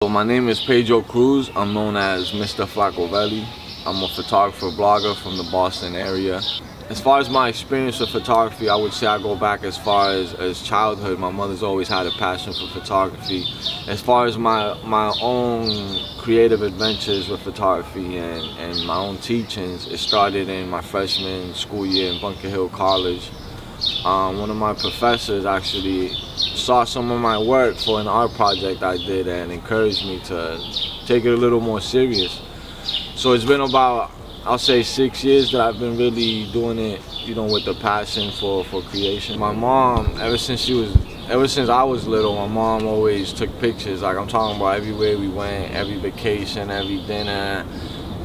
So my name is Pedro Cruz. I'm known as Mr. Flakoveli. I'm a photographer blogger from the Boston area. As far as my experience with photography, I would say I go back as far as childhood. My mother's always had a passion for photography. As far as my own creative adventures with photography and my own teachings, it started in my freshman school year in Bunker Hill College. One of my professors actually saw some of my work for an art project I did and encouraged me to take it a little more serious. So it's been about, I'll say, 6 years that I've been really doing it, with the passion for creation. My mom, ever since I was little, my mom always took pictures. Like, I'm talking about everywhere we went, every vacation, every dinner,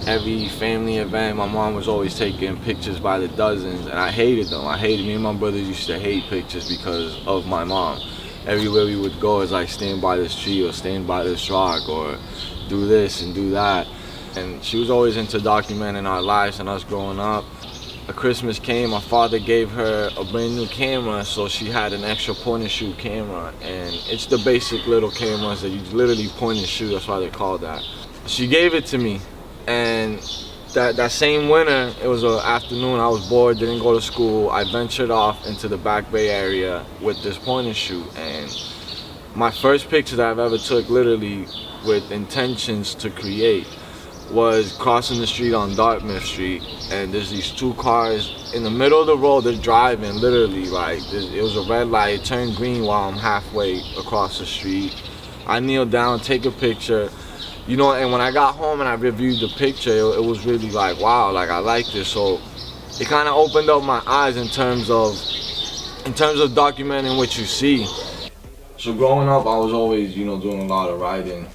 every family event. My mom was always taking pictures by the dozens, and I hated them. Me and my brothers used to hate pictures because of my mom. Everywhere we would go is like stand by this tree or stand by this rock or do this and do that. And she was always into documenting our lives and us growing up. A Christmas came, my father gave her a brand new camera, so she had an extra point and shoot camera. And it's the basic little cameras that you literally point and shoot, that's why they call that. She gave it to me, and that same winter, it was an afternoon, I was bored, didn't go to school. I ventured off into the Back Bay area with this point and shoot, and my first picture that I've ever took, literally with intentions to create, was crossing the street on Dartmouth Street, and there's these two cars in the middle of the road. They're driving, literally, like, it was a red light, it turned green while I'm halfway across the street. I kneel down, take a picture, and when I got home and I reviewed the picture, it was really like, wow, like, I like this. So it kind of opened up my eyes in terms of documenting what you see. So growing up, I was always, doing a lot of writing,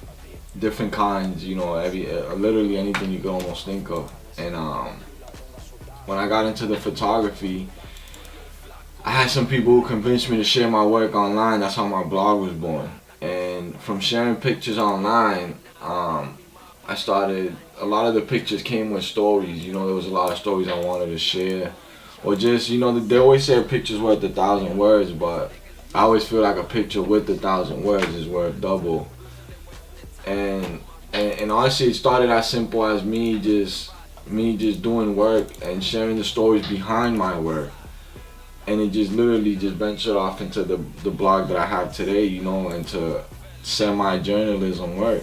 different kinds, literally anything you could almost think of. And when I got into the photography, I had some people who convinced me to share my work online. That's how my blog was born. And from sharing pictures online, I started, a lot of the pictures came with stories. There was a lot of stories I wanted to share. Or just, they always say a picture's worth 1,000 words, but I always feel like a picture with 1,000 words is worth double. And honestly, it started as simple as me just doing work and sharing the stories behind my work. And it just literally just ventured off into the blog that I have today, into semi-journalism work.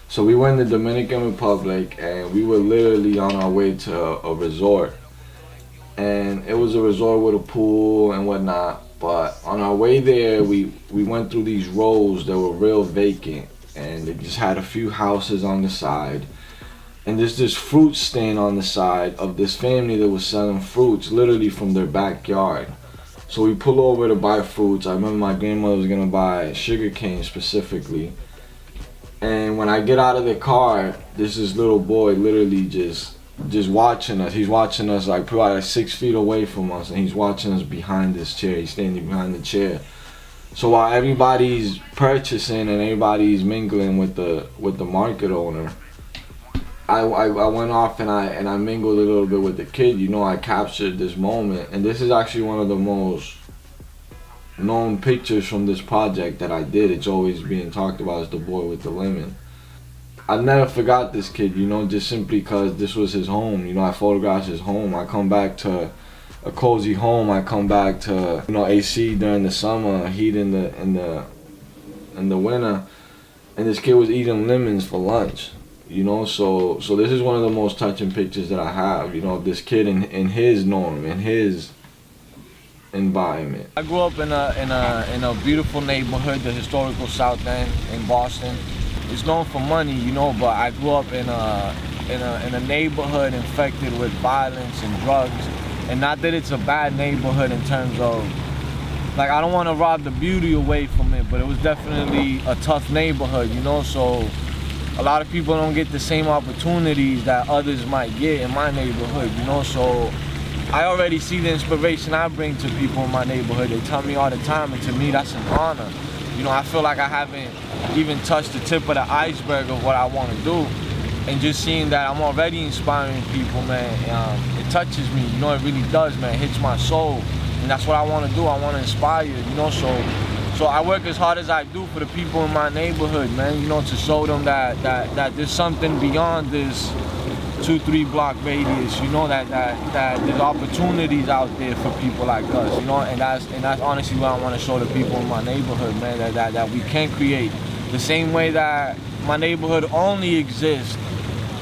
So we were in the Dominican Republic, and we were literally on our way to a resort. And it was a resort with a pool and whatnot. But on our way there, we went through these roads that were real vacant. And they just had a few houses on the side. And there's this fruit stand on the side of this family that was selling fruits literally from their backyard. So we pull over to buy fruits. I remember my grandmother was gonna buy sugar cane specifically. And when I get out of the car, there's this little boy literally just watching us. He's watching us like probably 6 feet away from us, and he's watching us behind this chair. He's standing behind the chair. So while everybody's purchasing and everybody's mingling with the market owner, I went off and I mingled a little bit with the kid. I captured this moment, and this is actually one of the most known pictures from this project that I did. It's always being talked about as the boy with the lemon. I never forgot this kid, just simply because this was his home. I photographed his home. I come back to a cozy home. I come back to AC during the summer, heat in the winter, and this kid was eating lemons for lunch. So this is one of the most touching pictures that I have. Of this kid in his norm, in his environment. I grew up in a beautiful neighborhood, the historical South End in Boston. It's known for money, but I grew up in a neighborhood infected with violence and drugs. And not that it's a bad neighborhood in terms of, like, I don't want to rob the beauty away from it, but it was definitely a tough neighborhood, so a lot of people don't get the same opportunities that others might get in my neighborhood, so I already see the inspiration I bring to people in my neighborhood. They tell me all the time, and to me that's an honor. I feel like I haven't even touched the tip of the iceberg of what I want to do. And just seeing that I'm already inspiring people, man, it touches me, it really does, man. It hits my soul. And that's what I want to do. I want to inspire, so So I work as hard as I do for the people in my neighborhood, man, you know, to show them that there's something beyond this 2-3 block radius, you know, that there's opportunities out there for people like us, you know, and that's honestly what I want to show the people in my neighborhood, man, that we can create the same way that my neighborhood only exists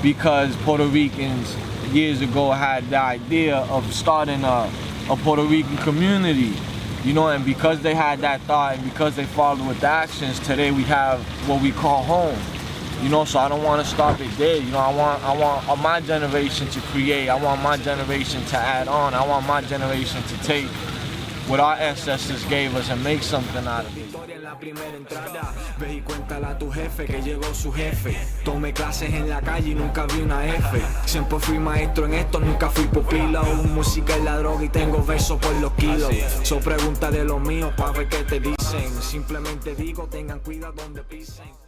because Puerto Ricans years ago had the idea of starting a Puerto Rican community. You know, and because they had that thought and because they followed with the actions, today we have what we call home. You know, so I don't want to stop it there. You know, I want my generation to create. I want my generation to add on. I want my generation to take what our ancestors gave us and make something out of it. La primera entrada, ve y cuéntale a tu jefe que llegó su jefe. Tomé clases en la calle y nunca vi una F. Siempre fui maestro en esto, nunca fui pupilo. Música es la droga y tengo versos por los kilos. So pregunta de los míos pa' ver qué te dicen. Simplemente digo, tengan cuidado donde pisen.